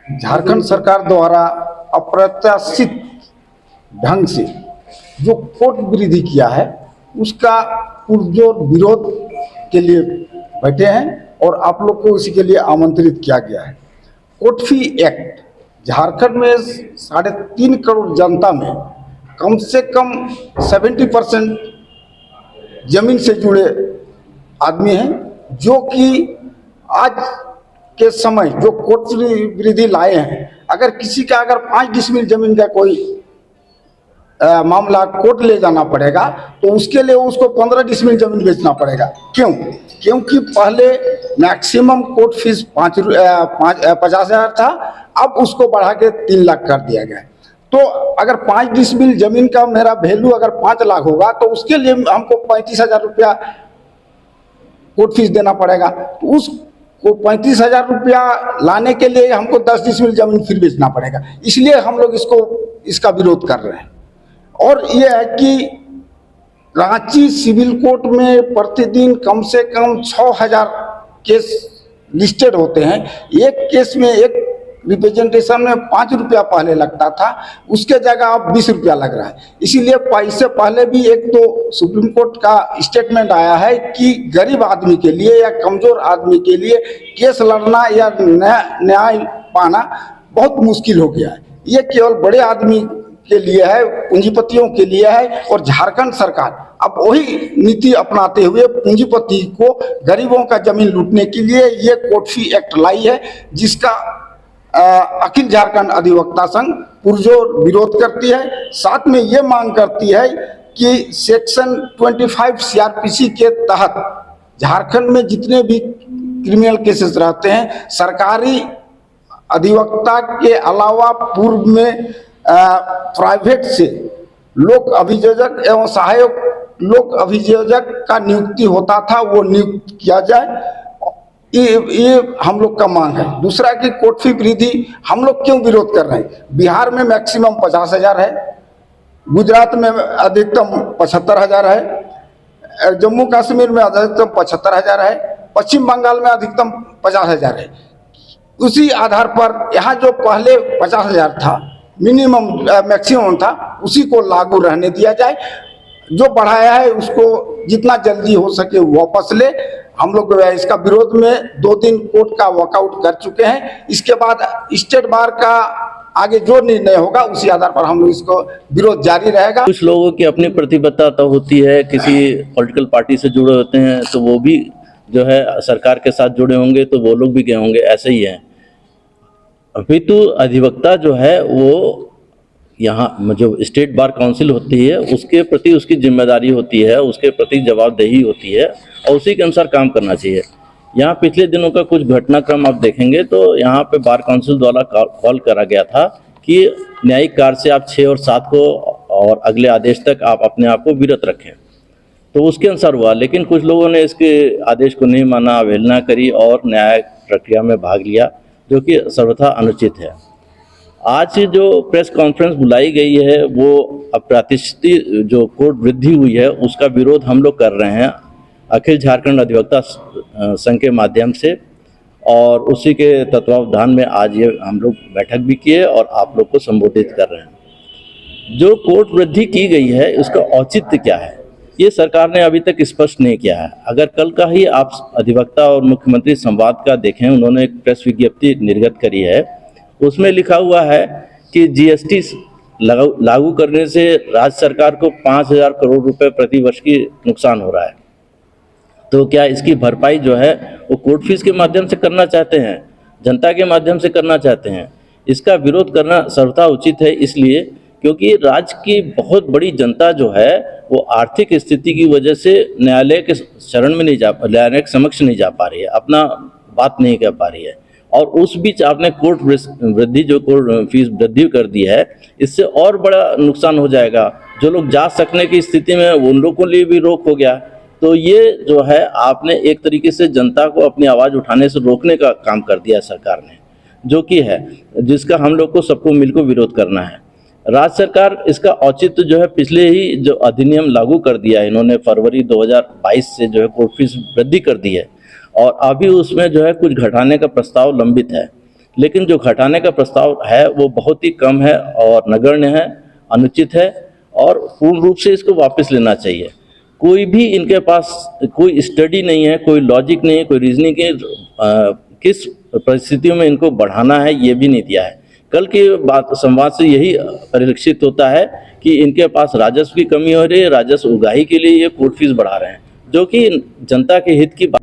झारखंड सरकार द्वारा अप्रत्याशित ढंग से जो कोर्ट वृद्धि किया है उसका पुरजोर विरोध के लिए बैठे हैं और आप लोग को इसी के लिए आमंत्रित किया गया है। कोर्ट फी एक्ट झारखंड में 3.5 करोड़ जनता में कम से कम 70% जमीन से जुड़े आदमी हैं, जो कि आज के समय जो कोर्ट वृद्धि लाए हैं, अगर किसी का अगर 5 डिसमिल जमीन का कोई मामला कोर्ट ले जाना पड़ेगा तो उसके लिए उसको 15 डिसमिल जमीन बेचना पड़ेगा। क्यों? क्योंकि पहले मैक्सिमम कोर्ट फीस 50,000 था, अब उसको बढ़ा के 3 लाख कर दिया गया। तो अगर 5 डिसमिल जमीन का मेरा वैल्यू अगर 5 लाख होगा तो उसके लिए हमको 35,000 रुपया कोर्ट फीस देना पड़ेगा। तो उसको 35,000 रुपया लाने के लिए हमको 10 डिसमिल जमीन फिर बेचना पड़ेगा। इसलिए हम लोग इसका विरोध कर रहे हैं। और ये है कि रांची सिविल कोर्ट में प्रतिदिन कम से कम 6,000 केस लिस्टेड होते हैं। एक केस में एक रिप्रेजेंटेशन में 5 रुपया पहले लगता था, उसके जगह अब 20 रुपया लग रहा है। इसीलिए इससे पहले भी एक तो सुप्रीम कोर्ट का स्टेटमेंट आया है कि गरीब आदमी के लिए या कमज़ोर आदमी के लिए केस लड़ना या न्याय पाना बहुत मुश्किल हो गया है। ये केवल बड़े आदमी के लिए है, पूंजीपतियों के लिए है। और झारखंड सरकार अब वही नीति अपनाते हुए पूंजीपति को गरीबों का जमीन लूटने के लिए ये कोर्ट फी एक्ट लाई है, जिसका अखिल झारखंड अधिवक्ता संघ पुरजोर विरोध करती है। साथ में ये मांग करती है कि सेक्शन 25 CRPC के तहत झारखंड में जितने भी क्रिमिनल केसेस रहते हैं, सरकारी अधिवक्ता के अलावा पूर्व में प्राइवेट से लोक अभियोजक एवं सहायक लोक अभियोजक का नियुक्ति होता था, वो नियुक्त किया जाए। ये हम लोग का मांग है। दूसरा कि कोर्ट फी वृद्धि हम लोग क्यों विरोध कर रहे हैं? बिहार में मैक्सिमम 50,000 है, गुजरात में अधिकतम 75,000 है, जम्मू कश्मीर में अधिकतम 75,000 है, पश्चिम बंगाल में अधिकतम 50,000 है। उसी आधार पर यहाँ जो पहले 50,000 था, मिनिमम मैक्सिमम था, उसी को लागू रहने दिया जाए। जो बढ़ाया है उसको जितना जल्दी हो सके वापस ले। हम लोग इसका विरोध में 2 दिन कोर्ट का वॉकआउट कर चुके हैं। इसके बाद स्टेट बार का आगे जो निर्णय होगा उसी आधार पर हम लोग इसको विरोध जारी रहेगा। कुछ लोगों की अपनी प्रतिबद्धता होती है, किसी पॉलिटिकल पार्टी से जुड़े होते हैं तो वो भी जो है सरकार के साथ जुड़े होंगे, तो वो लोग भी गए होंगे, ऐसे ही है। अभी तो अधिवक्ता जो है वो यहाँ जो स्टेट बार काउंसिल होती है उसके प्रति उसकी जिम्मेदारी होती है, उसके प्रति जवाबदेही होती है और उसी के अनुसार काम करना चाहिए। यहाँ पिछले दिनों का कुछ घटनाक्रम आप देखेंगे तो यहाँ पे बार काउंसिल द्वारा कॉल करा गया था कि न्यायिक कार्य से आप 6 और 7 को और अगले आदेश तक आप अपने आप को विरत रखें, तो उसके अनुसार हुआ। लेकिन कुछ लोगों ने इसके आदेश को नहीं माना, अवहेलना करी और न्यायिक प्रक्रिया में भाग लिया, जो कि सर्वथा अनुचित है। आज जो प्रेस कॉन्फ्रेंस बुलाई गई है वो अप्रत्याशित जो कोर्ट वृद्धि हुई है उसका विरोध हम लोग कर रहे हैं अखिल झारखंड अधिवक्ता संघ के माध्यम से, और उसी के तत्वावधान में आज ये हम लोग बैठक भी किए और आप लोग को संबोधित कर रहे हैं। जो कोर्ट वृद्धि की गई है उसका औचित्य क्या है, ये सरकार ने अभी तक स्पष्ट नहीं किया है। अगर कल का ही आप अधिवक्ता और मुख्यमंत्री संवाद का देखें, उन्होंने एक प्रेस विज्ञप्ति निर्गत करी है, उसमें लिखा हुआ है कि जीएसटी लागू करने से राज्य सरकार को 5,000 करोड़ रुपए प्रति वर्ष की नुकसान हो रहा है। तो क्या इसकी भरपाई जो है वो कोर्ट फीस के माध्यम से करना चाहते हैं, जनता के माध्यम से करना चाहते हैं? इसका विरोध करना सर्वथा उचित है, इसलिए क्योंकि राज्य की बहुत बड़ी जनता जो है वो आर्थिक स्थिति की वजह से न्यायालय के शरण में नहीं जा, न्यायालय के समक्ष नहीं जा पा रही है, अपना बात नहीं कर पा रही है। और उस बीच आपने कोर्ट वृद्धि जो कोर्ट फीस वृद्धि कर दी है, इससे और बड़ा नुकसान हो जाएगा। जो लोग जा सकने की स्थिति में उन लोगों के लिए भी रोक हो गया। तो ये जो है आपने एक तरीके से जनता को अपनी आवाज़ उठाने से रोकने का काम कर दिया सरकार ने, जो कि है जिसका हम लोग को सबको मिलकर विरोध करना है। राज्य सरकार इसका औचित्य जो है पिछले ही जो अधिनियम लागू कर दिया है इन्होंने, फरवरी 2022 से जो है कोर्ट फीस वृद्धि कर दी है, और अभी उसमें जो है कुछ घटाने का प्रस्ताव लंबित है। लेकिन जो घटाने का प्रस्ताव है वो बहुत ही कम है और नगण्य है, अनुचित है और पूर्ण रूप से इसको वापस लेना चाहिए। कोई भी इनके पास कोई स्टडी नहीं है, कोई लॉजिक नहीं है, कोई रीजनिंग है, किस परिस्थितियों में इनको बढ़ाना है ये भी नहीं दिया है। कल के बात संवाद से यही परिलक्षित होता है कि इनके पास राजस्व की कमी हो रही है, राजस्व उगाही के लिए ये कोर्ट फीस बढ़ा रहे हैं, जो कि जनता के हित की बात